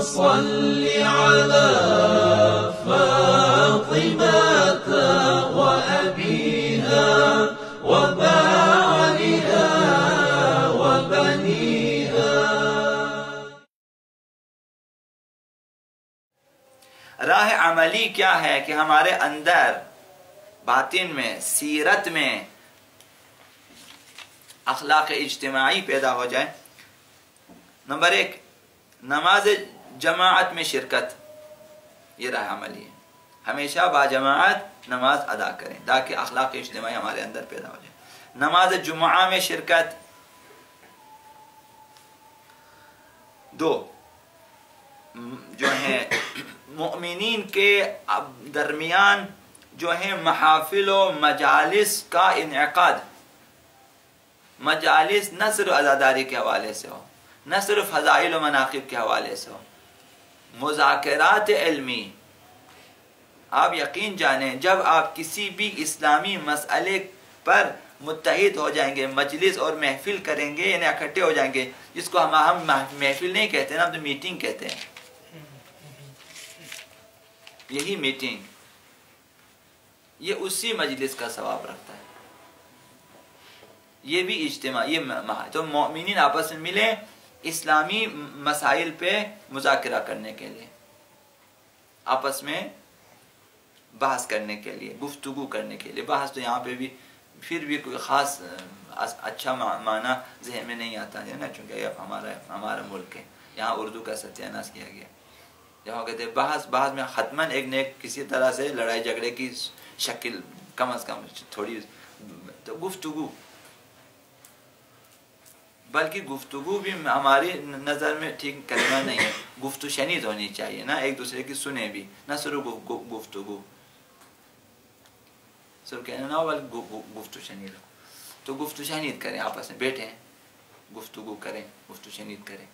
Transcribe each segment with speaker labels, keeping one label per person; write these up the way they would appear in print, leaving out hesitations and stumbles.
Speaker 1: صل على فاطمة وأبيها وبعلها وبنيها.
Speaker 2: راہ عملی کیا ہے کہ ہمارے اندر باطن میں سیرت میں اخلاق اجتماعی پیدا ہو جائے. نمبر 1 نماز جماعت میں شرکت، یہ راہ عملی ہے. ہمیشہ باجماعت نماز ادا کریں تاکہ اخلاق اجتماعی ہمارے اندر پیدا ہو جائے. نماز جمعہ میں شرکت. 2 جو ہے مؤمنین کے درمیان جو ہے محافل و مجالس کا انعقاد. مجالس نہ صرف عزاداری کے حوالے سے ہو، نہ صرف فضائل و مناقب کے حوالے سے ہو، مذاکرات علمی. آپ یقین جانیں جب آپ کسی بھی اسلامی مسئلے پر متحد ہو جائیں گے، مجلس اور محفل کریں گے، یعنی اکٹھے ہو جائیں گے، جس کو ہم محفل نہیں کہتے نا، ہم تو میٹنگ کہتے ہیں. یہی میٹنگ یہ اسی مجلس کا ثواب رکھتا ہے. یہ بھی اجتماع، یہ تو مومنین آپس میں ملے اسلامی مسائل پہ مذاکرہ کرنے کے لیے، آپس میں بحث کرنے کے لیے، گفتگو کرنے کے لیے. بحث تو یہاں پہ بھی پھر بھی کوئی خاص اچھا معنی ذہن میں نہیں آتا ہے نا، چونکہ یہ ہمارا ملک ہے، یہاں اردو کا ستیہ ناش کیا گیا. جہاں کہتے ہیں بحث میں حتماً ایک نہ ایک کسی طرح سے لڑائی جھگڑے کی شکل کم از کم تھوڑی. تو گفتگو، بلکہ گفتگو بھی ہماری نظر میں ٹھیک کلمہ نہیں ہے. گفتگو شنید ہونی چاہیے نا، ایک دوسرے کی سنیں بھی، نہ صرف گفتگو صرف کہنا نہ ہو بلکہ گفتگو شنید ہو. تو گفتگو شنید کریں، آپس میں بیٹھیں، گفتگو کریں، گفتگو شنید کریں.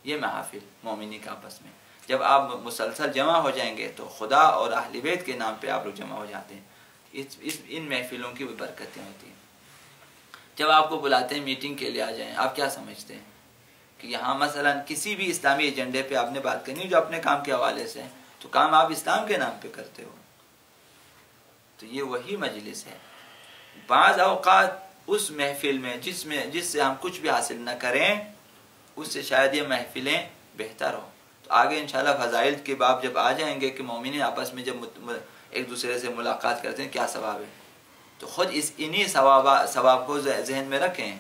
Speaker 2: یہ محافل مومنی کا آپس میں جب آپ مسلسل جمع ہو جائیں گے تو خدا اور اہل بیت کے نام پہ آپ لوگ جمع ہو جاتے ہیں. ان محفلوں کی بھی برکتیں ہوتی ہیں. جب آپ کو بلاتے ہیں میٹنگ کے لیے آ جائیں، آپ کیا سمجھتے ہیں کہ یہاں مثلا کسی بھی اسلامی ایجنڈے پہ آپ نے بات کرنی جو اپنے کام کے حوالے سے ہے، تو کام آپ اسلام کے نام پہ کرتے ہو. تو یہ وہی مجلس ہے. بعض اوقات اس محفل میں جس سے ہم کچھ بھی حاصل نہ کریں، اس سے شاید یہ محفلیں بہتر ہوں. تو آگے انشاءاللہ فضائل کے باب جب آ جائیں گے کہ مومنین آپس میں جب ایک دوسرے سے ملاقات کرتے ہیں کیا ثواب ہے، تو خود انہی ثواب کو ذہن میں رکھیں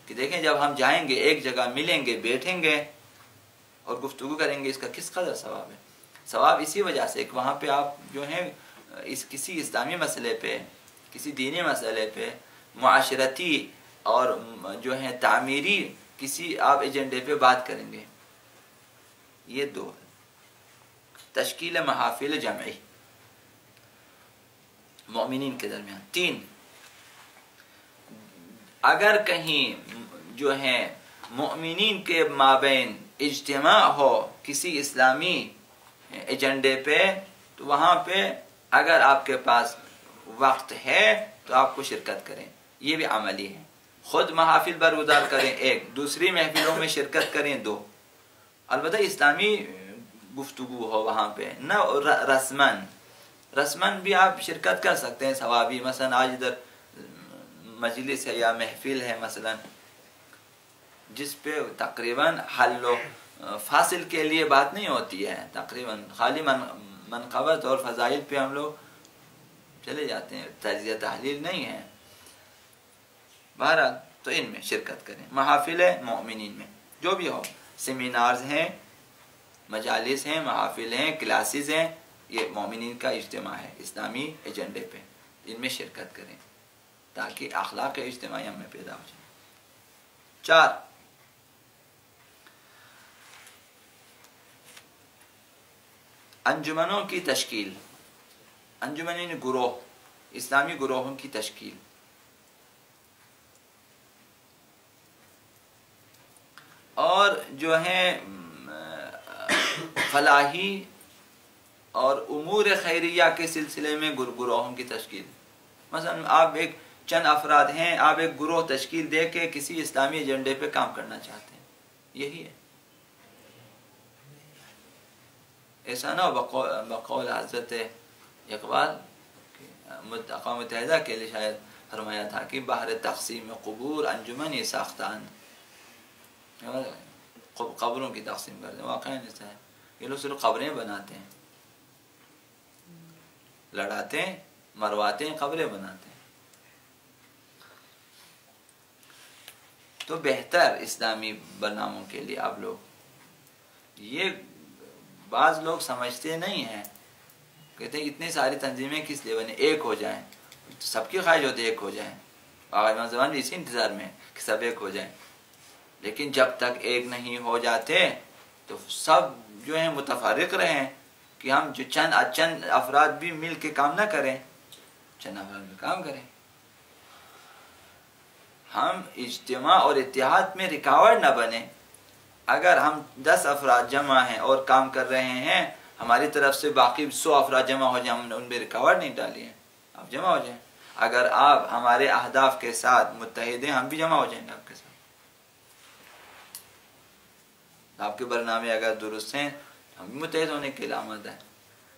Speaker 2: کہ دیکھیں جب ہم جائیں گے ایک جگہ ملیں گے، بیٹھیں گے اور گفتگو کریں گے، اس کا کس قدر ثواب ہے. ثواب اسی وجہ سے کہ وہاں پہ آپ جو ہیں کسی اسلامی مسئلے پہ، کسی دینی مسئلے پہ، معاشرتی اور جو ہے تعمیری کسی آپ ایجنڈے پہ بات کریں گے. یہ 2 تشکیل محافل جمعی مومنین کے درمیان. 3 اگر کہیں جو ہے مومنین کے مابین اجتماع ہو کسی اسلامی ایجنڈے پہ، تو وہاں پہ اگر آپ کے پاس وقت ہے تو آپ کو شرکت کریں. یہ بھی عملی ہے. خود محافل برگزار کریں 1، دوسری محفلوں میں شرکت کریں 2. البتہ اسلامی گفتگو ہو وہاں پہ، نہ رسماً بھی آپ شرکت کر سکتے ہیں ثوابی. مثلا آج ادھر مجلس ہے یا محفل ہے مثلا جس پہ تقریباً حل و فاصل کے لیے بات نہیں ہوتی ہے، تقریباً خالی منقبت اور فضائل پہ ہم لوگ چلے جاتے ہیں، تجزیہ تحلیل نہیں ہے. بہرحال تو ان میں شرکت کریں. محافل مومنین میں جو بھی ہو، سیمینارز ہیں، مجالس ہیں، محافل ہیں، کلاسز ہیں، یہ مومنین کا اجتماع ہے اسلامی ایجنڈے پہ. ان میں شرکت کریں تاکہ اخلاق اجتماعی ہم میں پیدا ہو جائے. 4 انجمنوں کی تشکیل. انجمنین گروہ، اسلامی گروہوں کی تشکیل. اور جو ہے فلاحی اور امور خیریہ کے سلسلے میں گروہوں کی تشکیل. مثلا آپ ایک چند افراد ہیں، آپ ایک گروہ تشکیل دے کے کسی اسلامی ایجنڈے پہ کام کرنا چاہتے ہیں، یہی ہے. ایسا نہ ہو بقول حضرت اقبال اقوام متحدہ کے لیے شاید فرمایا تھا کہ بہر تقسیم قبور انجمنی ساختان، قبروں کی تقسیم کر دیں. واقعی ایسا ہے، یہ لوگ صرف قبریں بناتے ہیں، لڑاتے ہیں، مرواتے ہیں، قبریں بناتے ہیں. تو بہتر اسلامی برناموں کے لیے آپ لوگ، یہ بعض لوگ سمجھتے نہیں ہیں، کہتے ہیں اتنی ساری تنظیمیں کس لیے بنے، ایک ہو جائیں. سب کی خواہش ہوتی ہے ایک ہو جائیں، آغا امام زمان بھی اسی انتظار میں کہ سب ایک ہو جائیں. لیکن جب تک ایک نہیں ہو جاتے تو سب جو ہیں متفرق رہیں، کہ ہم جو چند افراد بھی مل کے کام نہ کریں، چند افراد میں کام کریں. ہم اجتماع اور اتحاد میں رکاوٹ نہ بنے. اگر ہم 10 افراد جمع ہیں اور کام کر رہے ہیں، ہماری طرف سے باقی 100 افراد جمع ہو جائیں، ہم نے ان میں رکاوٹ نہیں ڈالی ہے، آپ جمع ہو جائیں. اگر آپ ہمارے اہداف کے ساتھ متحد ہیں، ہم بھی جمع ہو جائیں گے آپ کے ساتھ. آپ کے برنامے اگر درست ہیں، ہم بھی متحد ہونے کے لیے آمد ہیں.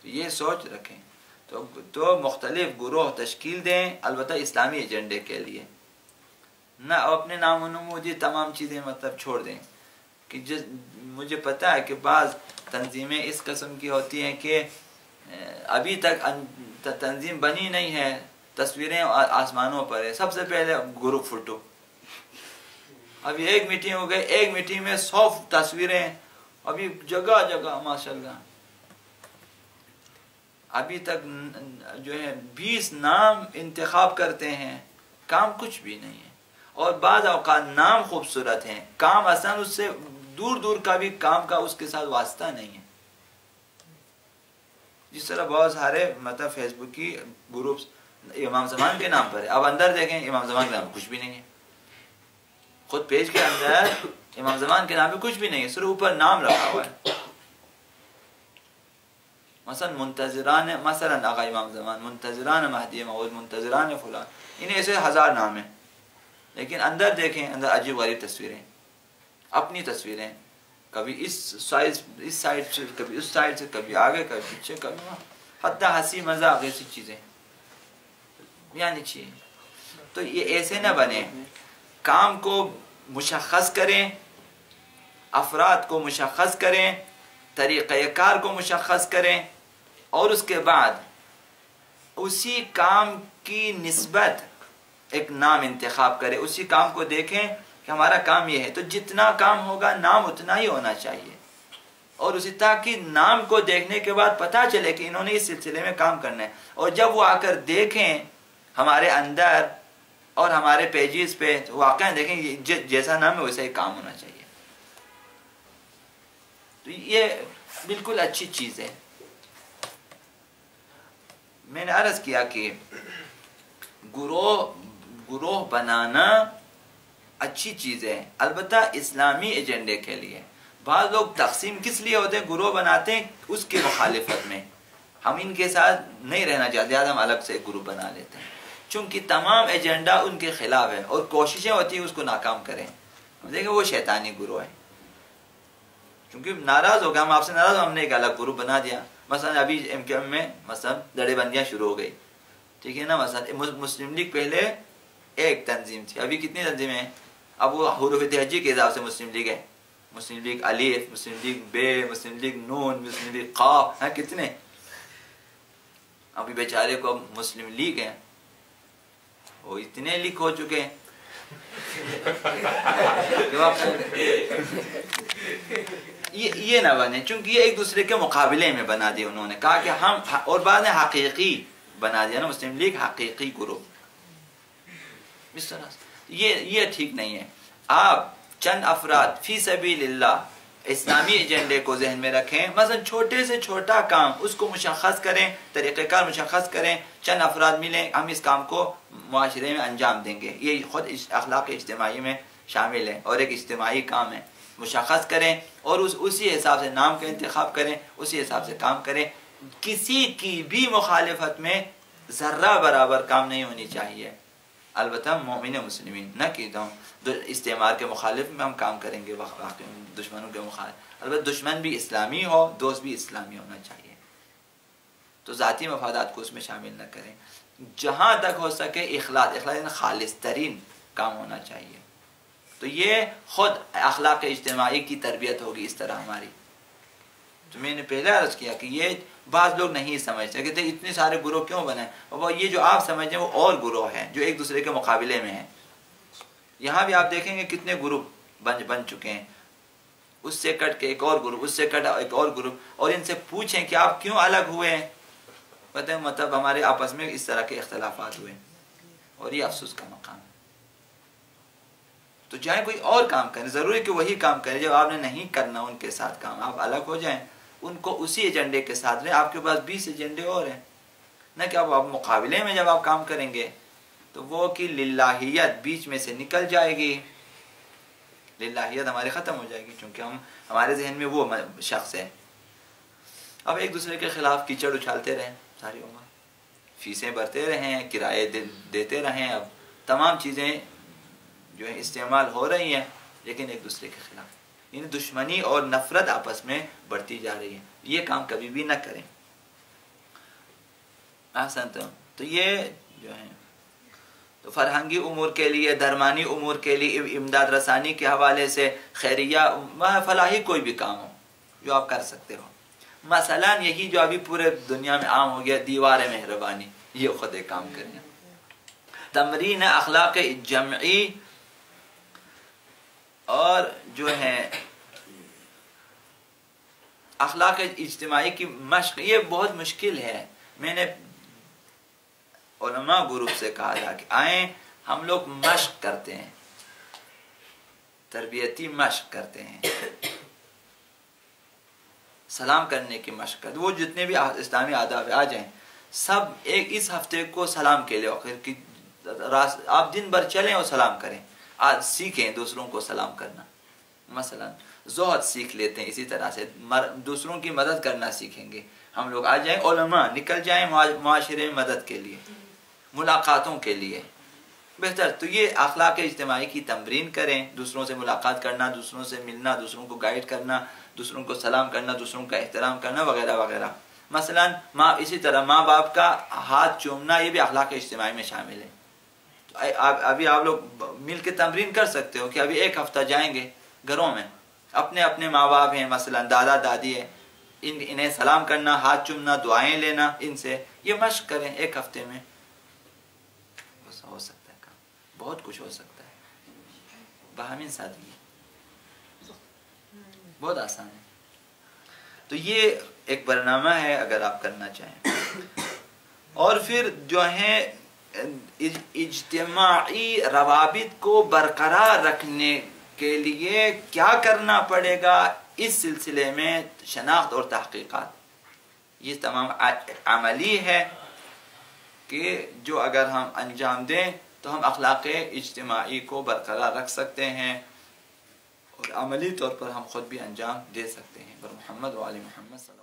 Speaker 2: تو یہ سوچ رکھیں. تو مختلف گروہ تشکیل دیں، البتہ اسلامی ایجنڈے کے لیے، نہ اپنے نام و نمودی تمام چیزیں مطلب چھوڑ دیں. کہ مجھے پتہ ہے کہ بعض تنظیمیں اس قسم کی ہوتی ہیں کہ ابھی تک تنظیم بنی نہیں ہے، تصویریں آسمانوں پر ہے، سب سے پہلے گروپ فوٹو. ابھی ایک میٹنگ ہو گئی، ایک میٹنگ میں 100 تصویریں، ابھی جگہ جگہ ماشاءاللہ. ابھی تک جو ہے 20 نام انتخاب کرتے ہیں، کام کچھ بھی نہیں ہے. اور بعض اوقات نام خوبصورت ہیں، کام اصلا اس سے دور دور کا بھی کام کا اس کے ساتھ واسطہ نہیں ہے. جس طرح بہت سارے مطلب فیس بک کی گروپس امام زمان کے نام پر ہے، اب اندر دیکھیں امام زمان کے نام کچھ بھی نہیں ہے. خود پیج کے اندر امام زمان کے نام پہ کچھ بھی نہیں ہے، صرف اوپر نام رکھا ہوا ہے. مثلا منتظران، مثلا آقا امام زمان، منتظران مہدی موعود، منتظران فلان، انہیں ایسے 1000 نام ہیں. لیکن اندر دیکھیں، اندر عجیب غریب تصویریں، اپنی تصویریں، کبھی اس سائڈ سے، کبھی اس سائڈ سے، کبھی آگے، کبھی پیچھے، کبھی وہاں، حتی ہنسی مذاق ایسی چیزیں یعنی چاہیے. تو یہ ایسے نہ بنے. کام کو مشخص کریں، افراد کو مشخص کریں، طریقہ کار کو مشخص کریں، اور اس کے بعد اسی کام کی نسبت ایک نام انتخاب کریں. اسی کام کو دیکھیں کہ ہمارا کام یہ ہے، تو جتنا کام ہوگا نام اتنا ہی ہونا چاہیے. اور اسی تاکہ نام کو دیکھنے کے بعد پتہ چلے کہ انہوں نے اس سلسلے میں کام کرنا ہے. اور جب وہ آ کر دیکھیں ہمارے اندر اور ہمارے پیجز پہ، تو واقعا دیکھیں جیسا نام ہے ویسا ہی کام ہونا چاہیے. تو یہ بالکل اچھی چیز ہے. میں نے عرض کیا کہ گروہ بنانا اچھی چیز ہے، البتہ اسلامی ایجنڈے کے لیے. بعض لوگ تقسیم کس لیے ہوتے ہیں، گروہ بناتے ہیں اس کے مخالفت میں. ہم ان کے ساتھ نہیں رہنا چاہتے، ہم الگ سے ایک گروپ بنا لیتے ہیں، چونکہ تمام ایجنڈا ان کے خلاف ہے اور کوششیں ہوتی ہیں اس کو ناکام کریں. دیکھیں وہ شیطانی گروہ ہے، چونکہ ناراض ہو گیا، ہم آپ سے ناراض، ہم نے ایک الگ گروپ بنا دیا. مثلا ابھی ایم کیو ایم میں مثلا لڑے بندیاں شروع ہو گئی، ٹھیک ہے نا. مثلا مسلم لیگ پہلے ایک تنظیم تھی، ابھی کتنی تنظیمیں ہیں؟ اب وہ حروف تہجی کے حساب سے مسلم لیگ ہے. مسلم لیگ الف، مسلم لیگ بے، مسلم لیگ نون، مسلم لیگ قاف، ہیں کتنے. ابھی بیچارے کو مسلم لیگ ہے، وہ اتنے لیگ ہو چکے ہیں. یہ نہ بنے، چونکہ یہ ایک دوسرے کے مقابلے میں بنا دیا. انہوں نے کہا کہ ہم، اور بعد نے حقیقی بنا دیا نا مسلم لیگ، حقیقی گروپ. اس طرح یہ ٹھیک نہیں ہے. آپ چند افراد فی سبیل اللہ اسلامی ایجنڈے کو ذہن میں رکھیں. مثلا چھوٹے سے چھوٹا کام اس کو مشخص کریں، طریقہ کار مشخص کریں، چند افراد ملیں، ہم اس کام کو معاشرے میں انجام دیں گے. یہ خود اخلاق اجتماعی میں شامل ہے اور ایک اجتماعی کام ہے. مشخص کریں اور اسی حساب سے نام کا انتخاب کریں، اسی حساب سے کام کریں. کسی کی بھی مخالفت میں ذرہ برابر کام نہیں ہونی چاہیے. البتہ مومن مسلمین نہ کہ استعمار کے مخالف میں ہم کام کریں گے واقعی دشمنوں کے مخالف، البتہ دشمن بھی اسلامی ہو، دوست بھی اسلامی ہونا چاہیے، تو ذاتی مفادات کو اس میں شامل نہ کریں، جہاں تک ہو سکے اخلاص یعنی خالص ترین کام ہونا چاہیے، تو یہ خود اخلاق اجتماعی کی تربیت ہوگی اس طرح ہماری۔ تو میں نے پہلے عرض کیا کہ یہ بعض لوگ نہیں سمجھتے، کہتے ہیں اتنے سارے گروہ کیوں بنے، اور یہ جو آپ سمجھیں وہ اور گروہ ہیں جو ایک دوسرے کے مقابلے میں ہیں۔ یہاں بھی آپ دیکھیں گے کتنے گروپ بن چکے ہیں، اس سے کٹ کے ایک اور گروپ، اس سے کٹ ایک اور گروپ، اور ان سے پوچھیں کہ آپ کیوں الگ ہوئے ہیں، کہتے ہیں مطلب ہمارے آپس میں اس طرح کے اختلافات ہوئے، اور یہ افسوس کا مقام ہے۔ تو جائیں کوئی اور کام کریں، ضروری کہ وہی کام کریں، جب آپ نے نہیں کرنا ان کے ساتھ کام، آپ الگ ہو جائیں، ان کو اسی ایجنڈے کے ساتھ لیں، آپ کے پاس 20 ایجنڈے اور ہیں، نہ کہ آپ مقابلے میں جب آپ کام کریں گے تو وہ کہ للہیت بیچ میں سے نکل جائے گی، للہیت ہماری ختم ہو جائے گی، چونکہ ہمارے ذہن میں وہ شخص ہے۔ اب ایک دوسرے کے خلاف کیچڑ اچھالتے رہیں ساری عمر، فیسیں بھرتے رہیں، کرائے دیتے رہیں، اب تمام چیزیں جو ہے استعمال ہو رہی ہیں لیکن ایک دوسرے کے خلاف، یعنی دشمنی اور نفرت آپس میں بڑھتی جا رہی ہے، یہ کام کبھی بھی نہ کریں۔ تو یہ جو ہے تو فرہنگی امور کے لیے، درمانی امور کے لیے، امداد رسانی کے حوالے سے، خیریہ فلاحی کوئی بھی کام ہو جو آپ کر سکتے ہو، مثلا یہی جو ابھی پورے دنیا میں عام ہو گیا دیوار مہربانی، یہ خود ایک کام کریں۔ تمرین اخلاق جمعی اور جو ہے اخلاق اجتماعی کی مشق، یہ بہت مشکل ہے۔ میں نے علماء گروپ سے کہا تھا کہ آئیں ہم لوگ مشق کرتے ہیں، تربیتی مشق کرتے ہیں، سلام کرنے کی مشق کرتے، وہ جتنے بھی اسلامی آداب آ جائیں سب ایک اس ہفتے کو سلام کے لیے، آپ دن بھر چلیں اور سلام کریں، آج سیکھیں دوسروں کو سلام کرنا، مثلا زہد سیکھ لیتے ہیں، اسی طرح سے دوسروں کی مدد کرنا سیکھیں گے، ہم لوگ آ جائیں، علماء نکل جائیں معاشرے میں مدد کے لیے، ملاقاتوں کے لیے بہتر۔ تو یہ اخلاق اجتماعی کی تمرین کریں، دوسروں سے ملاقات کرنا، دوسروں سے ملنا، دوسروں کو گائیڈ کرنا، دوسروں کو سلام کرنا، دوسروں کا احترام کرنا وغیرہ وغیرہ۔ مثلا اسی طرح ماں باپ کا ہاتھ چومنا، یہ بھی اخلاق اجتماعی میں شامل ہے۔ تو ابھی آپ لوگ مل کے تمرین کر سکتے ہو کہ ابھی ایک ہفتہ جائیں گے گھروں میں، اپنے اپنے ماں باپ ہیں، مثلا دادا دادی ہیں، انہیں سلام کرنا، ہاتھ چومنا، دعائیں لینا ان سے، یہ مشق کریں ایک ہفتے میں، بس ہو سکتا ہے کام، بہت کچھ ہو سکتا ہے، باہمین سادگی، بہت آسان ہے۔ تو یہ ایک برنامہ ہے اگر آپ کرنا چاہیں۔ اور پھر جو ہے اجتماعی روابط کو برقرار رکھنے کے لیے کیا کرنا پڑے گا، اس سلسلے میں شناخت اور تحقیقات، یہ تمام عملی ہے کہ جو اگر ہم انجام دیں تو ہم اخلاق اجتماعی کو برقرار رکھ سکتے ہیں اور عملی طور پر ہم خود بھی انجام دے سکتے ہیں۔ محمد و آل محمد صلی اللہ علیہ وسلم۔